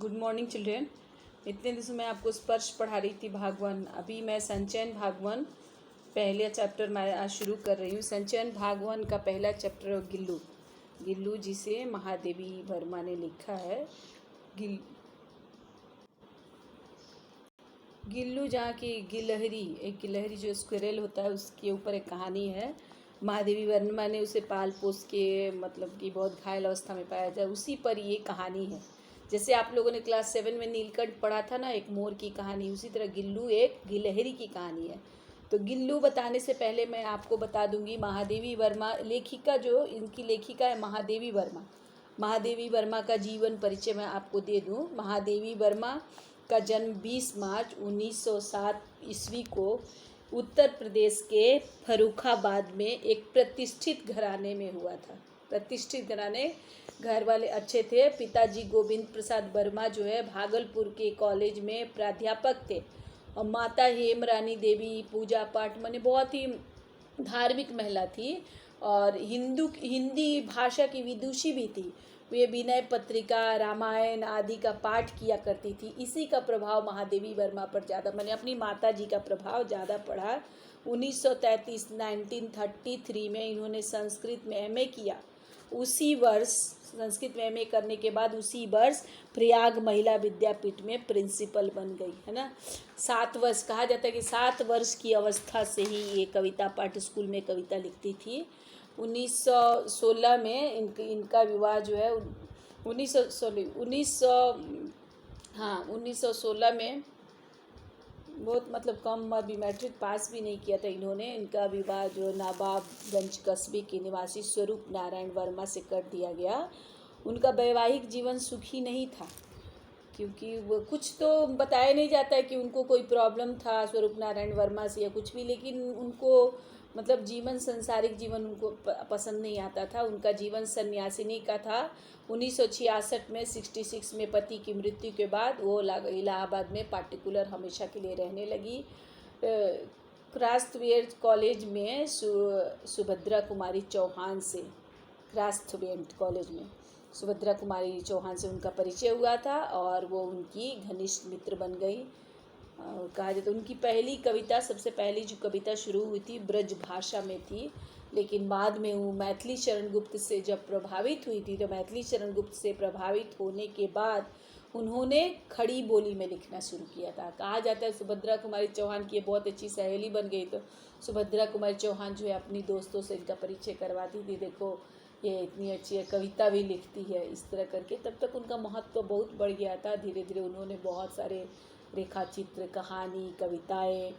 Good morning children. इतने दिनों में आपको स्पर्श पढ़ा रही थी भाग 1। अभी मैं संचयन भाग 1 पहले चैप्टर मैं आज शुरू कर रही हूँ। संचयन भाग 1 का पहला चैप्टर गिल्लू। गिल्लू जिसे महादेवी वर्मा ने लिखा है। गिल्लू जहाँ की गिलहरी, एक गिलहरी जो स्क्विरल होता है उसके ऊपर एक कहानी है। महादेवी वर्मा ने उसे पाल पोस के मतलब कि बहुत घायल अवस्था में पाया जाए, उसी पर ये कहानी है। जैसे आप लोगों ने क्लास 7 में नीलकंठ पढ़ा था ना, एक मोर की कहानी, उसी तरह गिल्लू एक गिलहरी की कहानी है। तो गिल्लू बताने से पहले मैं आपको बता दूंगी महादेवी वर्मा लेखिका, जो इनकी लेखिका है महादेवी वर्मा। महादेवी वर्मा का जीवन परिचय मैं आपको दे दूं। महादेवी वर्मा का जन्म 20 मार्च 1907 ईस्वी को उत्तर प्रदेश के फर्रुखाबाद में एक प्रतिष्ठित घराने में हुआ था। प्रतिष्ठित घराने, घर वाले अच्छे थे। पिताजी गोविंद प्रसाद वर्मा जो है भागलपुर के कॉलेज में प्राध्यापक थे, और माता हेमरानी देवी पूजा पाठ माने बहुत ही धार्मिक महिला थी, और हिंदी भाषा की विदुषी भी थी। वे विनय पत्रिका, रामायण आदि का पाठ किया करती थी। इसी का प्रभाव महादेवी वर्मा पर ज़्यादा, मैंने अपनी माता जी का प्रभाव ज़्यादा पड़ा। 1933 में इन्होंने संस्कृत में एमए किया। उसी वर्ष संस्कृत में एमए करने के बाद उसी वर्ष प्रयाग महिला विद्यापीठ में प्रिंसिपल बन गई, है ना। 7 वर्ष, कहा जाता है कि 7 वर्ष की अवस्था से ही ये कविता पाठ स्कूल में कविता लिखती थी। 1916 में इनका विवाह जो है 1916 में, बहुत मतलब कम, अभी मैट्रिक पास भी नहीं किया था इन्होंने। इनका विवाह जो नवाबगंज कस्बे के निवासी स्वरूप नारायण वर्मा से कर दिया गया। उनका वैवाहिक जीवन सुखी नहीं था, क्योंकि वो कुछ तो बताया नहीं जाता है कि उनको कोई प्रॉब्लम था स्वरूप नारायण वर्मा से या कुछ भी, लेकिन उनको मतलब जीवन, संसारिक जीवन उनको पसंद नहीं आता था। उनका जीवन सन्यासिनी का था। 1966 में 66 में पति की मृत्यु के बाद वो इलाहाबाद में पार्टिकुलर हमेशा के लिए रहने लगी। क्रास्थवेंट कॉलेज में सुभद्रा कुमारी चौहान से, क्रास्थवेंट कॉलेज में सुभद्रा कुमारी चौहान से उनका परिचय हुआ था, और वो उनकी घनिष्ठ मित्र बन गई। कहा जाए तो उनकी पहली कविता, सबसे पहली जो कविता शुरू हुई थी ब्रज भाषा में थी, लेकिन बाद में वो मैथिली शरण गुप्त से जब प्रभावित हुई थी, तो मैथिली शरण गुप्त से प्रभावित होने के बाद उन्होंने खड़ी बोली में लिखना शुरू किया था। कहा जाता है सुभद्रा कुमारी चौहान की बहुत अच्छी सहेली बन गई, तो सुभद्रा कुमारी चौहान जो है अपनी दोस्तों से इनका परिचय करवाती थी, देखो ये इतनी अच्छी है, कविता भी लिखती है, इस तरह करके। तब तक उनका महत्व बहुत बढ़ गया था। धीरे धीरे उन्होंने बहुत सारे रेखा चित्र, कहानी, कविताएं,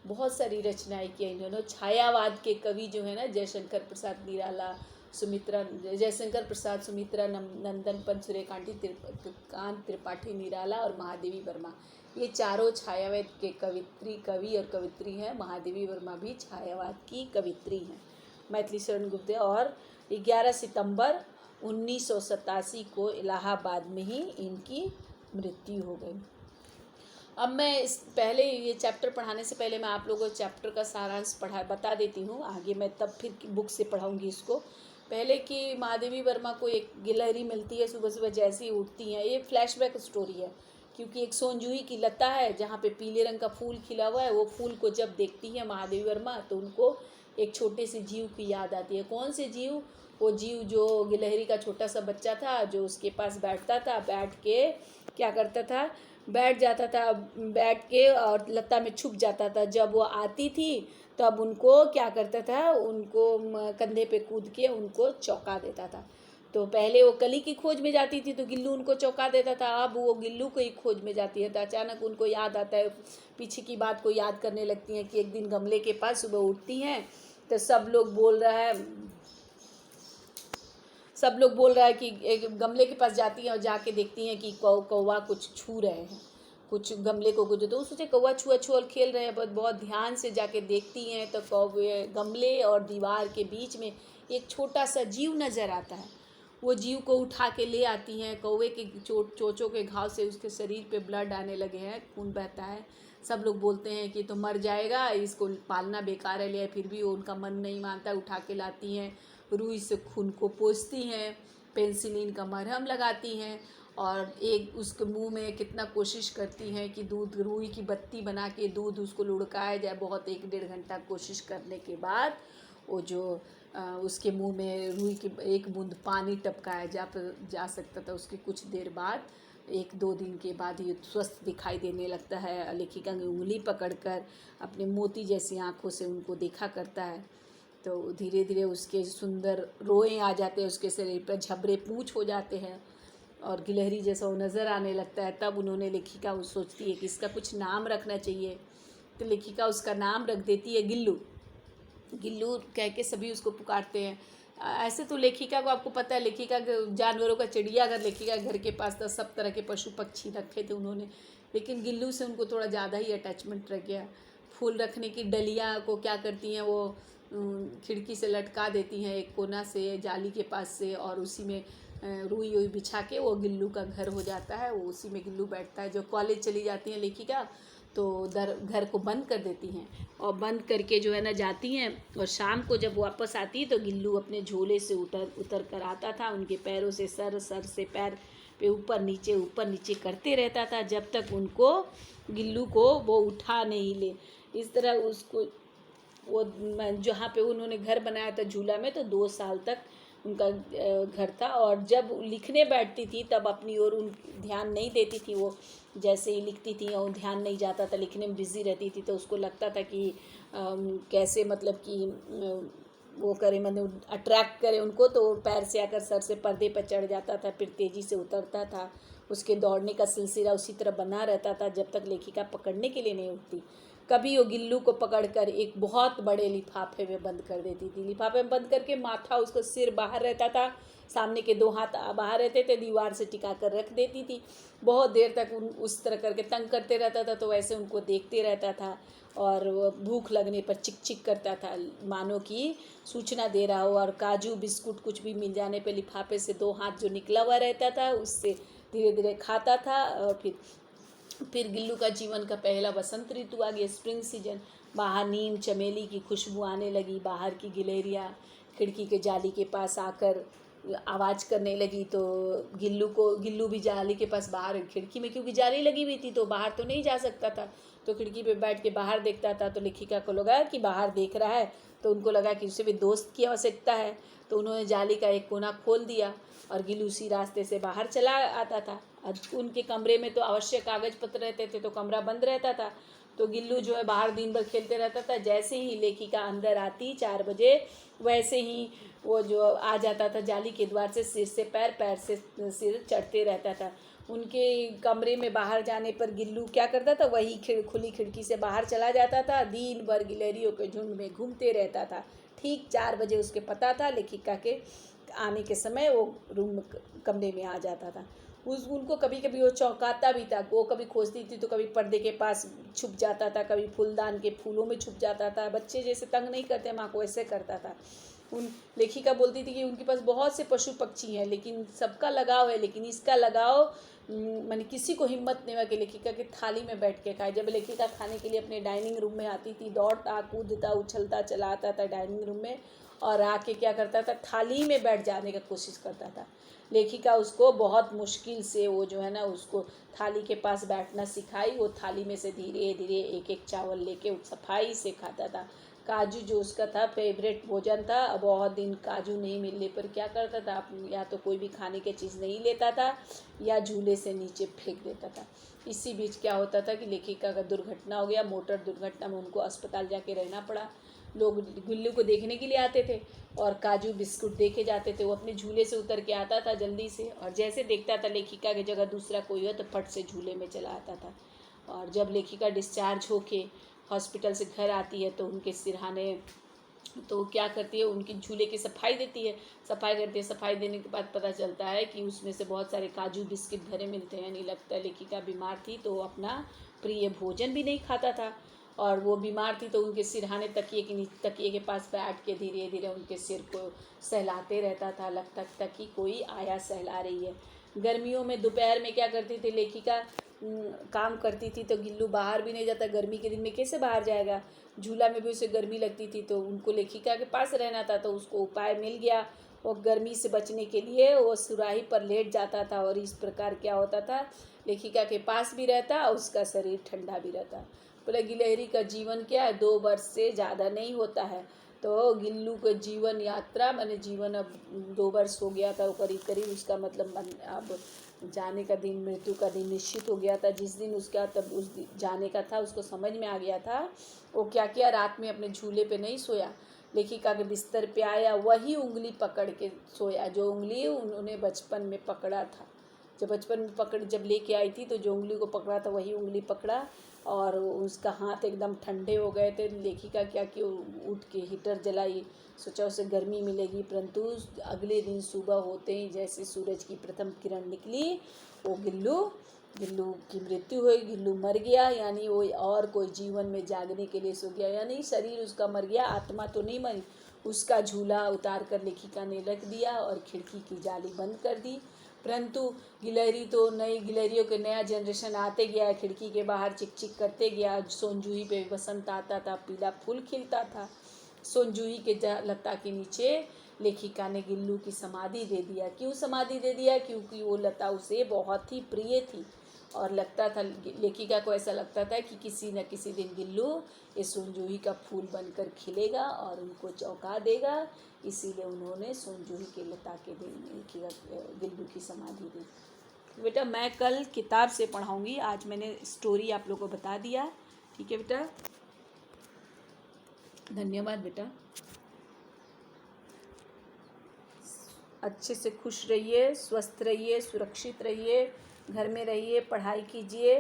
बहुत सारी रचनाएं की इन्होंने। छायावाद के कवि जो है ना, जयशंकर प्रसाद निराला, जयशंकर प्रसाद, सुमित्रा नंदन, पंत, सूर्यकांत त्रिपाठी निराला और महादेवी वर्मा, ये चारों छायावाद के कवि और कवित्री हैं। महादेवी वर्मा भी छायावाद की कवित्री हैं। मैथिली शरण गुप्त, और 11 सितंबर 1987 को इलाहाबाद में ही इनकी मृत्यु हो गई। अब मैं इस पहले ये चैप्टर पढ़ाने से पहले मैं आप लोगों को चैप्टर का सारांश बता देती हूँ। आगे मैं तब फिर बुक से पढ़ाऊँगी इसको। पहले कि महादेवी वर्मा को एक गिलहरी मिलती है, सुबह सुबह जैसे ही उठती हैं। ये फ्लैशबैक स्टोरी है, क्योंकि एक सोनजूही की लता है जहाँ पे पीले रंग का फूल खिला हुआ है। वो फूल को जब देखती है महादेवी वर्मा, तो उनको एक छोटे से जीव की याद आती है। कौन से जीव? वो जीव जो गिलहरी का छोटा सा बच्चा था, जो उसके पास बैठता था, बैठ के क्या करता था, बैठ जाता था, बैठ के और लता में छुप जाता था। जब वो आती थी तब उनको क्या करता था, उनको कंधे पे कूद के उनको चौंका देता था। तो पहले वो कली की खोज में जाती थी तो गिल्लू उनको चौंका देता था, अब वो गिल्लू को ही खोज में जाती है। तो अचानक उनको याद आता है, पीछे की बात को याद करने लगती हैं कि एक दिन गमले के पास सुबह उठती हैं तो सब लोग बोल रहा है कि एक गमले के पास जाती हैं और जाके देखती हैं कि कौवा कुछ छू रहे हैं, कुछ गमले को कुछ, तो सोचे कौवा छुआ खेल रहे हैं। बहुत ध्यान से जाके देखती हैं तो कौवे, गमले और दीवार के बीच में एक छोटा सा जीव नज़र आता है। वो जीव को उठा के ले आती हैं। कौवे के चोंचों के घाव से उसके शरीर पे ब्लड आने लगे हैं, खून बहता है। सब लोग बोलते हैं कि तो मर जाएगा, इसको पालना बेकार है, ले। फिर भी वो उनका मन नहीं मानता, उठा के लाती हैं। रुई से खून को पोंछती हैं, पेंसिलिन का मरहम लगाती हैं, और एक उसके मुंह में कितना कोशिश करती हैं कि दूध रुई की बत्ती बना के दूध उसको लुढ़काया जाए। बहुत 1-1.5 घंटा कोशिश करने के बाद वो जो उसके मुंह में रुई की एक बूंद पानी टपकाया जा सकता था। उसके कुछ देर बाद 1-2 दिन के बाद ये स्वस्थ दिखाई देने लगता है। लेखिका की उंगली पकड़कर अपने मोती जैसी आँखों से उनको देखा करता है। तो धीरे धीरे उसके सुंदर रोए आ जाते हैं, उसके शरीर पर झबरे पूँछ हो जाते हैं और गिलहरी जैसा वो नज़र आने लगता है। तब उन्होंने लेखिका वो सोचती है कि इसका कुछ नाम रखना चाहिए। तो लेखिका उसका नाम रख देती है गिल्लू। गिल्लू कह के सभी उसको पुकारते हैं। ऐसे तो लेखिका को आपको पता है, लेखिका जानवरों का चिड़ियाघर लेखिका घर के पास था, सब तरह के पशु पक्षी रखे थे उन्होंने, लेकिन गिल्लू से उनको थोड़ा ज़्यादा ही अटैचमेंट रह गया। फूल रखने की डलियाँ को क्या करती हैं वो खिड़की से लटका देती हैं एक कोना से जाली के पास से, और उसी में रुई बिछा के वो गिल्लू का घर हो जाता है। वो उसी में गिल्लू बैठता है। जो कॉलेज चली जाती हैं लेखिका तो घर को बंद कर देती हैं और बंद करके जो है ना जाती हैं, और शाम को जब वापस आती है तो गिल्लू अपने झोले से उतर कर आता था। उनके पैरों से सर से पैर पे ऊपर नीचे करते रहता था जब तक उनको गिल्लू को वो उठा नहीं ले। इस तरह उसको वो जहाँ पे उन्होंने घर बनाया था झूला में, तो 2 साल तक उनका घर था। और जब लिखने बैठती थी तब अपनी ओर उन ध्यान नहीं देती थी। वो जैसे ही लिखती थी और ध्यान नहीं जाता था, लिखने में बिज़ी रहती थी, तो उसको लगता था कि कैसे मतलब कि वो करे, मतलब अट्रैक्ट करे उनको, तो पैर से आकर सर से पर्दे पर चढ़ जाता था, फिर तेज़ी से उतरता था। उसके दौड़ने का सिलसिला उसी तरह बना रहता था जब तक लेखिका पकड़ने के लिए नहीं उठती। कभी वो गिल्लू को पकड़कर एक बहुत बड़े लिफाफे में बंद कर देती थी। लिफाफे में बंद करके माथा, उसका सिर बाहर रहता था, सामने के 2 हाथ बाहर रहते थे, दीवार से टिका कर रख देती थी। बहुत देर तक उस तरह करके तंग करते रहता था, तो वैसे उनको देखते रहता था और भूख लगने पर चिक चिक करता था, मानो कि सूचना दे रहा हो। और काजू बिस्कुट कुछ भी मिल जाने पे लिफाफे से 2 हाथ जो निकला हुआ रहता था उससे धीरे धीरे खाता था। और फिर गिल्लू का जीवन का पहला बसंत ऋतु आ गया, स्प्रिंग सीजन। बाहर नीम चमेली की खुशबू आने लगी। बाहर की गिलहरियाँ खिड़की के जाली के पास आकर आवाज़ करने लगी। तो गिल्लू भी जाली के पास बाहर, खिड़की में क्योंकि जाली लगी हुई थी तो बाहर तो नहीं जा सकता था, तो खिड़की पे बैठ के बाहर देखता था। तो लेखिका को लगा कि बाहर देख रहा है, तो उनको लगा कि उसे भी दोस्त की आवश्यकता है, तो उन्होंने जाली का एक कोना खोल दिया और गिल्लू उसी रास्ते से बाहर चला आता था। उनके कमरे में तो आवश्यक कागज पत्र रहते थे, तो कमरा बंद रहता था, तो गिल्लू जो है बाहर दिन भर खेलते रहता था। जैसे ही लेखिका अंदर आती 4 बजे, वैसे ही वो जो आ जाता था जाली के द्वार से, सिर से पैर, पैर से सिर चढ़ते रहता था। उनके कमरे में बाहर जाने पर गिल्लू क्या करता था, वही खुली खिड़की से बाहर चला जाता था। दिन भर गिलहरियों के झुंड में घूमते रहता था। ठीक 4 बजे उसके पता था लेखिका के आने के समय वो कमरे में आ जाता था। उनको कभी कभी वो चौंकाता भी था। वो कभी खोजती थी तो कभी पर्दे के पास छुप जाता था, कभी फूलदान के फूलों में छुप जाता था। बच्चे जैसे तंग नहीं करते माँ को, ऐसे करता था। लेखिका बोलती थी कि उनके पास बहुत से पशु पक्षी हैं, लेकिन सबका लगाव है, लेकिन इसका लगाव मैंने किसी को हिम्मत नहीं हुआ कि लेखिका की थाली में बैठ के खाए। जब लेखिका खाने के लिए अपने डाइनिंग रूम में आती थी, दौड़ता कूदता उछलता चला आता था डाइनिंग रूम में, और आके क्या करता था, थाली में बैठ जाने का कोशिश करता था। लेखिका उसको बहुत मुश्किल से वो जो है ना उसको थाली के पास बैठना सिखाई। वो थाली में से धीरे धीरे एक एक चावल लेके सफाई से खाता था। काजू जो उसका था फेवरेट भोजन था। अब बहुत दिन काजू नहीं मिलने पर क्या करता था, या तो कोई भी खाने की चीज़ नहीं लेता था या झूले से नीचे फेंक देता था। इसी बीच क्या होता था कि लेखिका का दुर्घटना हो गया। मोटर दुर्घटना में उनको अस्पताल जाके रहना पड़ा। लोग गुल्लू को देखने के लिए आते थे और काजू बिस्कुट देके जाते थे। वो अपने झूले से उतर के आता था जल्दी से, और जैसे देखता था लेखिका की जगह दूसरा कोई हो तो फट से झूले में चला आता था। और जब लेखिका डिस्चार्ज होके हॉस्पिटल से घर आती है तो उनके सिरहाने तो क्या करती है, उनकी झूले की सफाई देती है, सफाई करती है। सफाई देने के बाद पता चलता है कि उसमें से बहुत सारे काजू बिस्किट भरे मिलते हैं। नहीं लगता लेखिका बीमार थी तो अपना प्रिय भोजन भी नहीं खाता था, और वो बीमार थी तो उनके सिरहाने तकिए के पास बैठ के धीरे धीरे उनके सिर को सहलाते रहता था। लगता था कि कोई आया सहला रही है। गर्मियों में दोपहर में क्या करती थी लेखिका, काम करती थी तो गिल्लू बाहर भी नहीं जाता। गर्मी के दिन में कैसे बाहर जाएगा, झूला में भी उसे गर्मी लगती थी, तो उनको लेखिका के पास रहना था। तो उसको उपाय मिल गया। वो गर्मी से बचने के लिए वो सुराही पर लेट जाता था और इस प्रकार क्या होता था, लेखिका के पास भी रहता और उसका शरीर ठंडा भी रहता। बोले गिलहरी का जीवन क्या है, 2 वर्ष से ज़्यादा नहीं होता है। तो गिल्लू का जीवन यात्रा मैंने जीवन अब 2 वर्ष हो गया था, वो करीब करीब उसका मतलब अब जाने का दिन, मृत्यु का दिन निश्चित हो गया था। जिस दिन उसका तब जाने का था उसको समझ में आ गया था। वो क्या किया, रात में अपने झूले पे नहीं सोया, लेखिका के बिस्तर पे आया, वही उंगली पकड़ के सोया जो उंगली उन्होंने बचपन में पकड़ा था। जब बचपन में जब लेके आई थी तो जो उंगली को पकड़ा था वही उंगली पकड़ा और उसका हाथ एकदम ठंडे हो गए थे। लेखिका क्या कि उठ के हीटर जलाई, सोचा उसे गर्मी मिलेगी, परंतु अगले दिन सुबह होते ही जैसे सूरज की प्रथम किरण निकली, वो गिल्लू की मृत्यु हुई। गिल्लू मर गया, यानी वो और कोई जीवन में जागने के लिए सो गया, यानी शरीर उसका मर गया, आत्मा तो नहीं मरी। उसका झूला उतार कर लेखिका ने रख दिया और खिड़की की जाली बंद कर दी। परंतु गिलहरी तो नई गिलहरियों के नया जनरेशन आते गया, खिड़की के बाहर चिक चिक करते गया। सोनजूही पे बसंत आता था, पीला फूल खिलता था। सोनजूही के लता के नीचे लेखिका ने गिल्लू की समाधि दे दिया। क्यों समाधि दे दिया? क्योंकि वो लता उसे बहुत ही प्रिय थी और लगता था, लेखिका को ऐसा लगता था कि किसी न किसी दिन गिल्लू इस सोनजूही का फूल बनकर खिलेगा और उनको चौंका देगा। इसीलिए उन्होंने सोनजूही के लता के दिन गिल्लू की समाधि दी। बेटा मैं कल किताब से पढ़ाऊँगी, आज मैंने स्टोरी आप लोगों को बता दिया। ठीक है बेटा, धन्यवाद बेटा। अच्छे से खुश रहिए, स्वस्थ रहिए, सुरक्षित रहिए, घर में रहिए, पढ़ाई कीजिए।